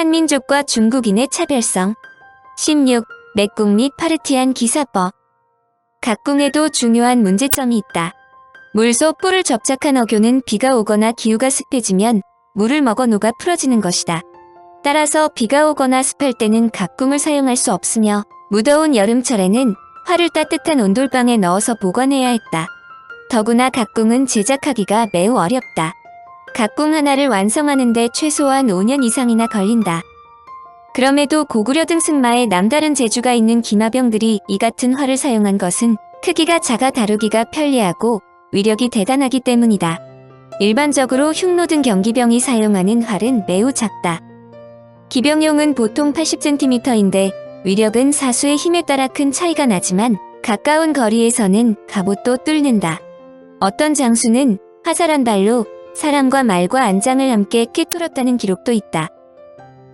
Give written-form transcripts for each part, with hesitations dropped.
한민족과 중국인의 차별성. 16. 맥궁 및 파르티안 기사법. 각궁에도 중요한 문제점이 있다. 물소 뿔을 접착한 어교는 비가 오거나 기후가 습해지면 물을 먹어 녹아 풀어지는 것이다. 따라서 비가 오거나 습할 때는 각궁을 사용할 수 없으며 무더운 여름철에는 활을 따뜻한 온돌방에 넣어서 보관해야 했다. 더구나 각궁은 제작하기가 매우 어렵다. 각궁 하나를 완성하는데 최소한 5년 이상이나 걸린다. 그럼에도 고구려 등 승마에 남다른 재주가 있는 기마병들이 이 같은 활을 사용한 것은 크기가 작아 다루기가 편리하고 위력이 대단하기 때문이다. 일반적으로 흉노 등 경기병이 사용하는 활은 매우 작다. 기병용은 보통 80cm인데 위력은 사수의 힘에 따라 큰 차이가 나지만 가까운 거리에서는 갑옷도 뚫는다. 어떤 장수는 화살한 발로 사람과 말과 안장을 함께 꿰뚫었다는 기록도 있다.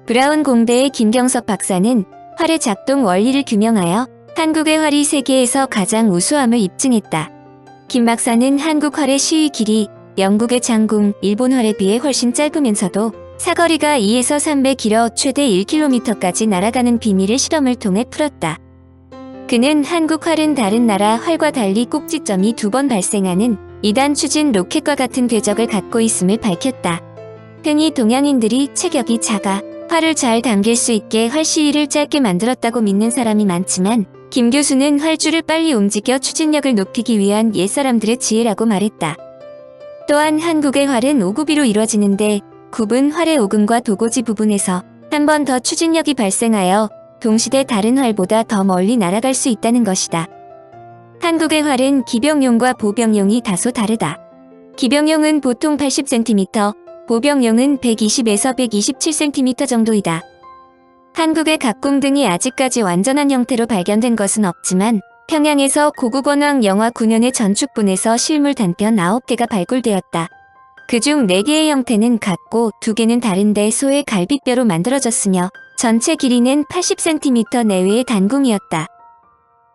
브라운 공대의 김경석 박사는 활의 작동 원리를 규명하여 한국의 활이 세계에서 가장 우수함을 입증했다. 김 박사는 한국 활의 시위 길이 영국의 장궁, 일본 활에 비해 훨씬 짧으면서도 사거리가 2에서 3배 길어 최대 1km까지 날아가는 비밀을 실험을 통해 풀었다. 그는 한국 활은 다른 나라 활과 달리 꼭지점이 2번 발생하는 2단 추진 로켓과 같은 궤적을 갖고 있음을 밝혔다. 흔히 동양인들이 체격이 작아 활을 잘 당길 수 있게 활 시위를 짧게 만들었다고 믿는 사람이 많지만 김 교수는 활줄을 빨리 움직여 추진력을 높이기 위한 옛사람들의 지혜라고 말했다. 또한 한국의 활은 오구비로 이루어지는데 굽은 활의 오금과 도고지 부분에서 한 번 더 추진력이 발생하여 동시대 다른 활보다 더 멀리 날아갈 수 있다는 것이다. 한국의 활은 기병용과 보병용이 다소 다르다. 기병용은 보통 80cm, 보병용은 120에서 127cm 정도이다. 한국의 각궁 등이 아직까지 완전한 형태로 발견된 것은 없지만 평양에서 고국원왕 영화 9년의 전축분에서 실물 단편 9개가 발굴되었다. 그중 4개의 형태는 같고 2개는 다른데 소의 갈비뼈로 만들어졌으며 전체 길이는 80cm 내외의 단궁이었다.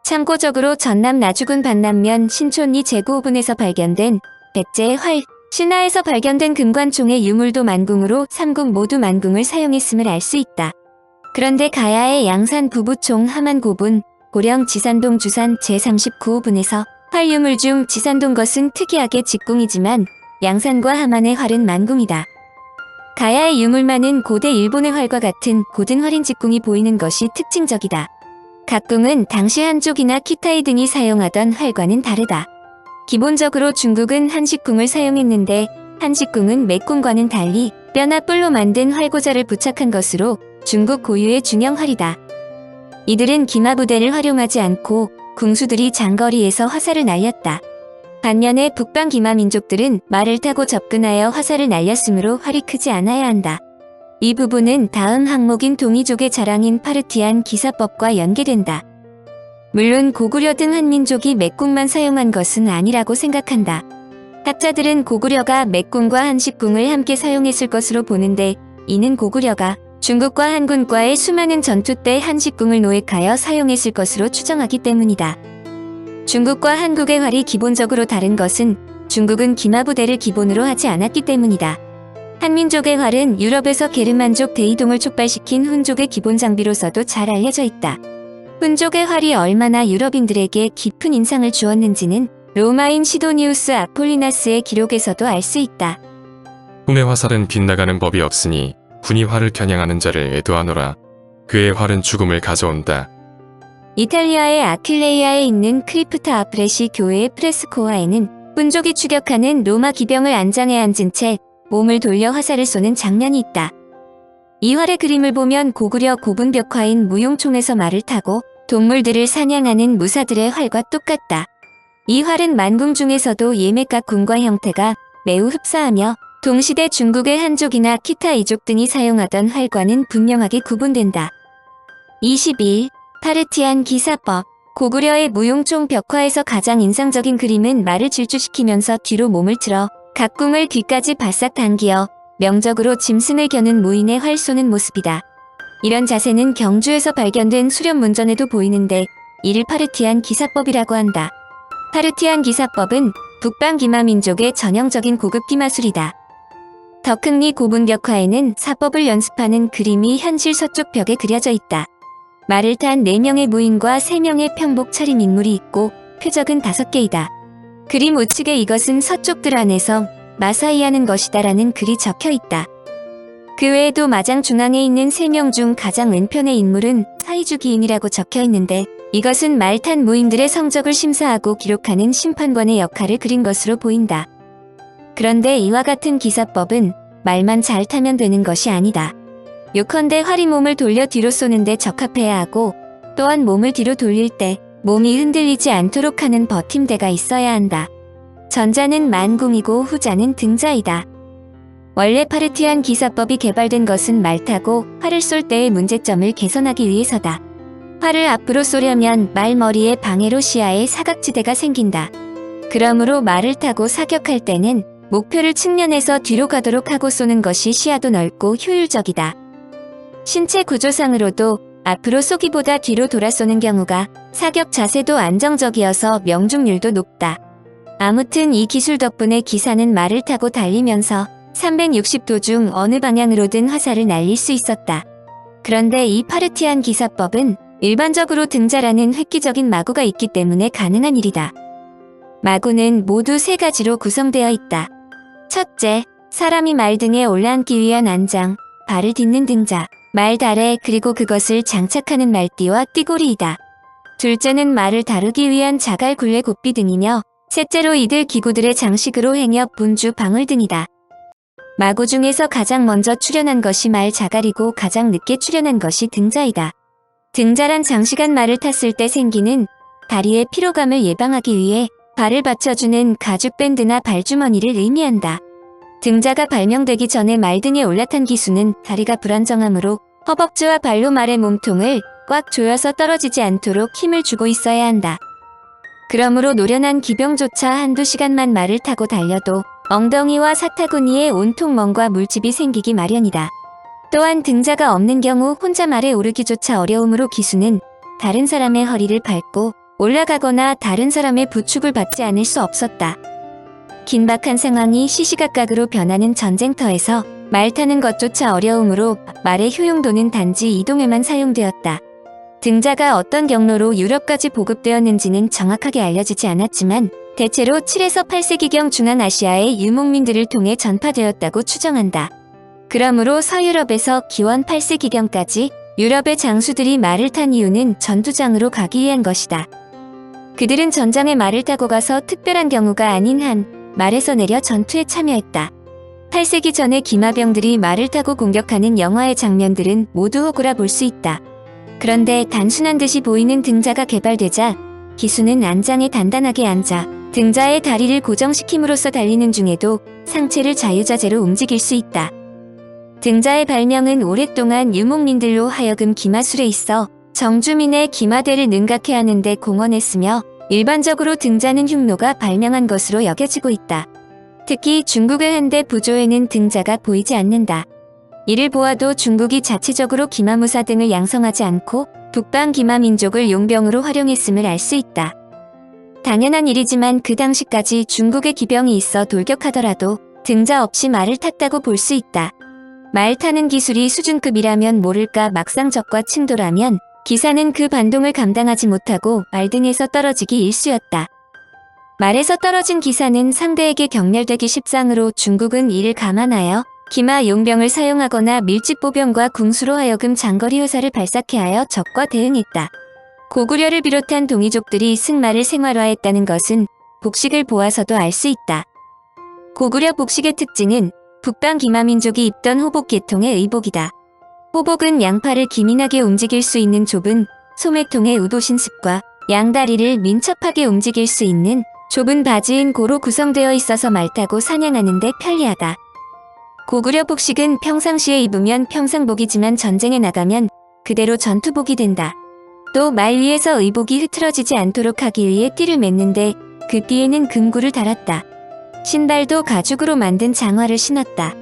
참고적으로 전남 나주군 반남면 신촌리 제구호분에서 발견된 백제의 활, 신화에서 발견된 금관총의 유물도 만궁으로 3궁 모두 만궁을 사용했음을 알 수 있다. 그런데 가야의 양산 부부총 하만고분, 고령 지산동 주산 제39호분에서 활 유물 중 지산동 것은 특이하게 직궁이지만 양산과 하만의 활은 만궁이다. 가야의 유물만은 고대 일본의 활과 같은 고든 활인 직궁이 보이는 것이 특징적이다. 각궁은 당시 한족이나 키타이 등이 사용하던 활과는 다르다. 기본적으로 중국은 한식궁을 사용했는데 한식궁은 맥궁과는 달리 뼈나 뿔로 만든 활고자를 부착한 것으로 중국 고유의 중형활이다. 이들은 기마부대를 활용하지 않고 궁수들이 장거리에서 화살을 날렸다. 반면에 북방 기마 민족들은 말을 타고 접근하여 화살을 날렸으므로 활이 크지 않아야 한다. 이 부분은 다음 항목인 동이족의 자랑인 파르티안 기사법과 연계된다. 물론 고구려 등 한민족이 맥궁만 사용한 것은 아니라고 생각한다. 학자들은 고구려가 맥궁과 한식궁을 함께 사용했을 것으로 보는데 이는 고구려가 중국과 한군과의 수많은 전투 때 한식궁을 노획하여 사용했을 것으로 추정하기 때문이다. 중국과 한국의 활이 기본적으로 다른 것은 중국은 기마부대를 기본으로 하지 않았기 때문이다. 한민족의 활은 유럽에서 게르만족 대이동을 촉발시킨 훈족의 기본 장비로서도 잘 알려져 있다. 훈족의 활이 얼마나 유럽인들에게 깊은 인상을 주었는지는 로마인 시도니우스 아폴리나스의 기록에서도 알 수 있다. 궁의 화살은 빗나가는 법이 없으니 군이 활을 겨냥하는 자를 애도하노라. 그의 활은 죽음을 가져온다. 이탈리아의 아킬레이아에 있는 크리프타 아프레시 교회의 프레스코화에는 훈족이 추격하는 로마 기병을 안장에 앉은 채 몸을 돌려 화살을 쏘는 장면이 있다. 이 활의 그림을 보면 고구려 고분 벽화인 무용총에서 말을 타고 동물들을 사냥하는 무사들의 활과 똑같다. 이 활은 만궁 중에서도 예매각궁과 형태가 매우 흡사하며 동시대 중국의 한족이나 키타 이족 등이 사용하던 활과는 분명하게 구분된다. 21. 파르티안 기사법. 고구려의 무용총 벽화에서 가장 인상적인 그림은 말을 질주시키면서 뒤로 몸을 틀어 각궁을 뒤까지 바싹 당기어 명적으로 짐승을 겨눈 무인의 활 쏘는 모습이다. 이런 자세는 경주에서 발견된 수렵문전에도 보이는데 이를 파르티안 기사법이라고 한다. 파르티안 기사법은 북방 기마민족의 전형적인 고급 기마술이다. 덕흥리 고분격화에는 사법을 연습하는 그림이 현실 서쪽 벽에 그려져 있다. 말을 탄 4명의 무인과 3명의 평복 차림 인물이 있고 표적은 5개이다. 그림 우측에 이것은 서쪽들 안에서 마사이하는 것이다라는 글이 적혀 있다. 그 외에도 마장 중앙에 있는 3명 중 가장 왼편의 인물은 사이주 기인이라고 적혀 있는데 이것은 말 탄 무인들의 성적을 심사하고 기록하는 심판관의 역할을 그린 것으로 보인다. 그런데 이와 같은 기사법은 말만 잘 타면 되는 것이 아니다. 요컨대 활이 몸을 돌려 뒤로 쏘는데 적합해야 하고 또한 몸을 뒤로 돌릴 때 몸이 흔들리지 않도록 하는 버팀대가 있어야 한다. 전자는 만궁이고 후자는 등자이다. 원래 파르티안 기사법이 개발된 것은 말 타고 활을 쏠 때의 문제점을 개선하기 위해서다. 활을 앞으로 쏘려면 말 머리에 방해로 시야에 사각지대가 생긴다. 그러므로 말을 타고 사격할 때는 목표를 측면에서 뒤로 가도록 하고 쏘는 것이 시야도 넓고 효율적이다. 신체 구조상으로도 앞으로 쏘기보다 뒤로 돌아 쏘는 경우가 사격 자세도 안정적이어서 명중률도 높다. 아무튼 이 기술 덕분에 기사는 말을 타고 달리면서 360도 중 어느 방향으로든 화살을 날릴 수 있었다. 그런데 이 파르티안 기사법은 일반적으로 등자라는 획기적인 마구가 있기 때문에 가능한 일이다. 마구는 모두 3가지로 구성되어 있다. 첫째, 사람이 말 등에 올라앉기 위한 안장, 발을 딛는 등자, 말 다래 그리고 그것을 장착하는 말띠와 띠고리이다. 둘째는 말을 다루기 위한 자갈 굴레 곱비 등이며 셋째로 이들 기구들의 장식으로 행엽, 분주, 방울 등이다. 마구 중에서 가장 먼저 출현한 것이 말 자갈이고 가장 늦게 출현한 것이 등자이다. 등자란 장식한 말을 탔을 때 생기는 다리의 피로감을 예방하기 위해 발을 받쳐주는 가죽 밴드나 발주머니를 의미한다. 등자가 발명되기 전에 말 등에 올라탄 기수는 다리가 불안정하므로 허벅지와 발로 말의 몸통을 꽉 조여서 떨어지지 않도록 힘을 주고 있어야 한다. 그러므로 노련한 기병조차 한두 시간만 말을 타고 달려도 엉덩이와 사타구니에 온통 멍과 물집이 생기기 마련이다. 또한 등자가 없는 경우 혼자 말에 오르기조차 어려우므로 기수는 다른 사람의 허리를 밟고 올라가거나 다른 사람의 부축을 받지 않을 수 없었다. 긴박한 상황이 시시각각으로 변하는 전쟁터에서 말 타는 것조차 어려우므로 말의 효용도는 단지 이동에만 사용되었다. 등자가 어떤 경로로 유럽까지 보급되었는지는 정확하게 알려지지 않았지만 대체로 7에서 8세기경 중앙아시아의 유목민들을 통해 전파되었다고 추정한다. 그러므로 서유럽에서 기원 8세기경까지 유럽의 장수들이 말을 탄 이유는 전투장으로 가기 위한 것이다. 그들은 전장에 말을 타고 가서 특별한 경우가 아닌 한 말에서 내려 전투에 참여했다. 8세기 전에 기마병들이 말을 타고 공격하는 영화의 장면들은 모두 호구라 볼 수 있다. 그런데 단순한 듯이 보이는 등자가 개발되자 기수는 안장에 단단하게 앉아 등자의 다리를 고정시킴으로써 달리는 중에도 상체를 자유자재로 움직일 수 있다. 등자의 발명은 오랫동안 유목민들로 하여금 기마술에 있어 정주민의 기마대를 능가케 하는데 공헌했으며 일반적으로 등자는 흉노가 발명한 것으로 여겨지고 있다. 특히 중국의 현대 부조에는 등자가 보이지 않는다. 이를 보아도 중국이 자체적으로 기마무사 등을 양성하지 않고 북방 기마민족을 용병으로 활용했음을 알 수 있다. 당연한 일이지만 그 당시까지 중국의 기병이 있어 돌격하더라도 등자 없이 말을 탔다고 볼 수 있다. 말 타는 기술이 수준급이라면 모를까 막상 적과 충돌하면 기사는 그 반동을 감당하지 못하고 말 등에서 떨어지기 일쑤였다. 말에서 떨어진 기사는 상대에게 경멸되기 십상으로 중국은 이를 감안하여 기마 용병을 사용하거나 밀집보병과 궁수로 하여금 장거리 효사를 발사케 하여 적과 대응했다. 고구려를 비롯한 동이족들이 승마를 생활화했다는 것은 복식을 보아서도 알 수 있다. 고구려 복식의 특징은 북방 기마민족이 입던 호복 계통의 의복이다. 호복은 양팔을 기민하게 움직일 수 있는 좁은 소매통의 우도신습과 양다리를 민첩하게 움직일 수 있는 좁은 바지인 고로 구성되어 있어서 말 타고 사냥하는 데 편리하다. 고구려 복식은 평상시에 입으면 평상복이지만 전쟁에 나가면 그대로 전투복이 된다. 또 말 위에서 의복이 흐트러지지 않도록 하기 위해 띠를 맸는데 그 띠에는 금구를 달았다. 신발도 가죽으로 만든 장화를 신었다.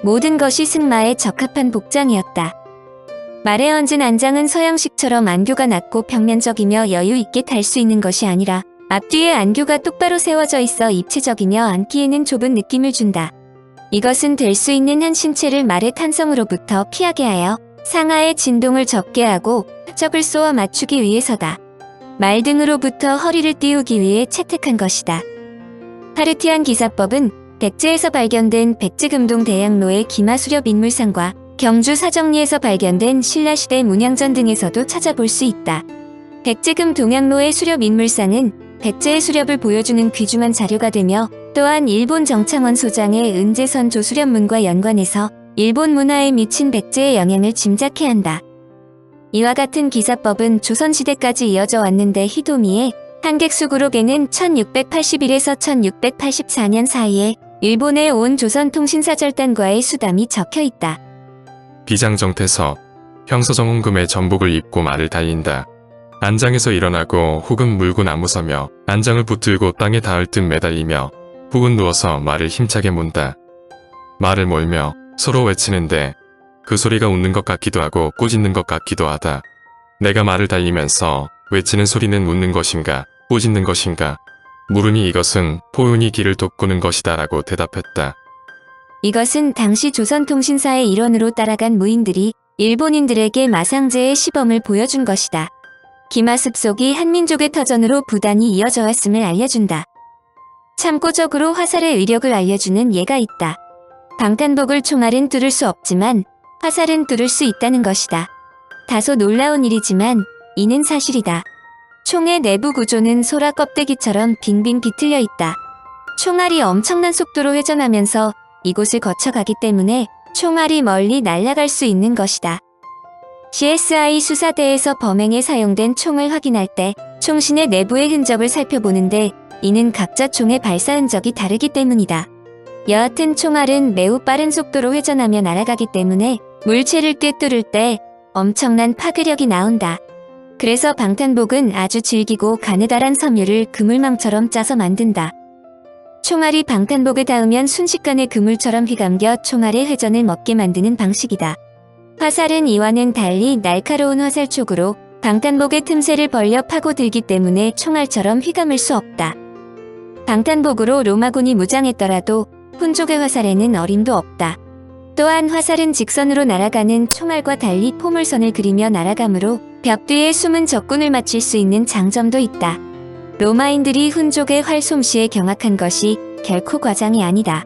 모든 것이 승마에 적합한 복장이었다. 말에 얹은 안장은 서양식처럼 안교가 낮고 평면적이며 여유 있게 탈 수 있는 것이 아니라 앞뒤에 안교가 똑바로 세워져 있어 입체적이며 앉기에는 좁은 느낌을 준다. 이것은 될 수 있는 한 신체를 말의 탄성으로부터 피하게 하여 상하의 진동을 적게 하고 적을 쏘아 맞추기 위해서다. 말 등으로부터 허리를 띄우기 위해 채택한 것이다. 파르티안 기사법은 백제에서 발견된 백제금동 대양로의 기마수렵 인물상과 경주 사정리에서 발견된 신라시대 문양전 등에서도 찾아볼 수 있다. 백제금 동양로의 수렵 인물상은 백제의 수렵을 보여주는 귀중한 자료가 되며 또한 일본 정창원 소장의 은제선 조수렵문과 연관해서 일본 문화에 미친 백제의 영향을 짐작케 한다. 이와 같은 기사법은 조선시대까지 이어져 왔는데 히도미의 한객수구록에는 1681에서 1684년 사이에 일본에 온 조선통신사절단과의 수담이 적혀 있다. 비장정태서 형서정홍금의 전복을 입고 말을 달린다. 안장에서 일어나고 혹은 물고 나무서며 안장을 붙들고 땅에 닿을 듯 매달리며 혹은 누워서 말을 힘차게 문다. 말을 몰며 서로 외치는데 그 소리가 웃는 것 같기도 하고 꾸짖는 것 같기도 하다. 내가 말을 달리면서 외치는 소리는 웃는 것인가 꾸짖는 것인가 물으니 이것은 포윤이 길을 돋구는 것이다 라고 대답했다. 이것은 당시 조선통신사의 일원으로 따라간 무인들이 일본인들에게 마상제의 시범을 보여준 것이다. 기마습속이 한민족의 터전으로 부단히 이어져 왔음을 알려준다. 참고적으로 화살의 위력을 알려주는 예가 있다. 방탄복을 총알은 뚫을 수 없지만 화살은 뚫을 수 있다는 것이다. 다소 놀라운 일이지만 이는 사실이다. 총의 내부 구조는 소라 껍데기처럼 빙빙 비틀려 있다. 총알이 엄청난 속도로 회전하면서 이곳을 거쳐가기 때문에 총알이 멀리 날아갈 수 있는 것이다. CSI 수사대에서 범행에 사용된 총을 확인할 때 총신의 내부의 흔적을 살펴보는데 이는 각자 총의 발사 흔적이 다르기 때문이다. 여하튼 총알은 매우 빠른 속도로 회전하며 날아가기 때문에 물체를 꿰뚫을 때 엄청난 파괴력이 나온다. 그래서 방탄복은 아주 질기고 가느다란 섬유를 그물망처럼 짜서 만든다. 총알이 방탄복에 닿으면 순식간에 그물처럼 휘감겨 총알의 회전을 먹게 만드는 방식이다. 화살은 이와는 달리 날카로운 화살촉으로 방탄복의 틈새를 벌려 파고들기 때문에 총알처럼 휘감을 수 없다. 방탄복으로 로마군이 무장했더라도 훈족의 화살에는 어림도 없다. 또한 화살은 직선으로 날아가는 총알과 달리 포물선을 그리며 날아가므로 벽 뒤에 숨은 적군을 맞출 수 있는 장점도 있다. 로마인들이 훈족의 활 솜씨에 경악한 것이 결코 과장이 아니다.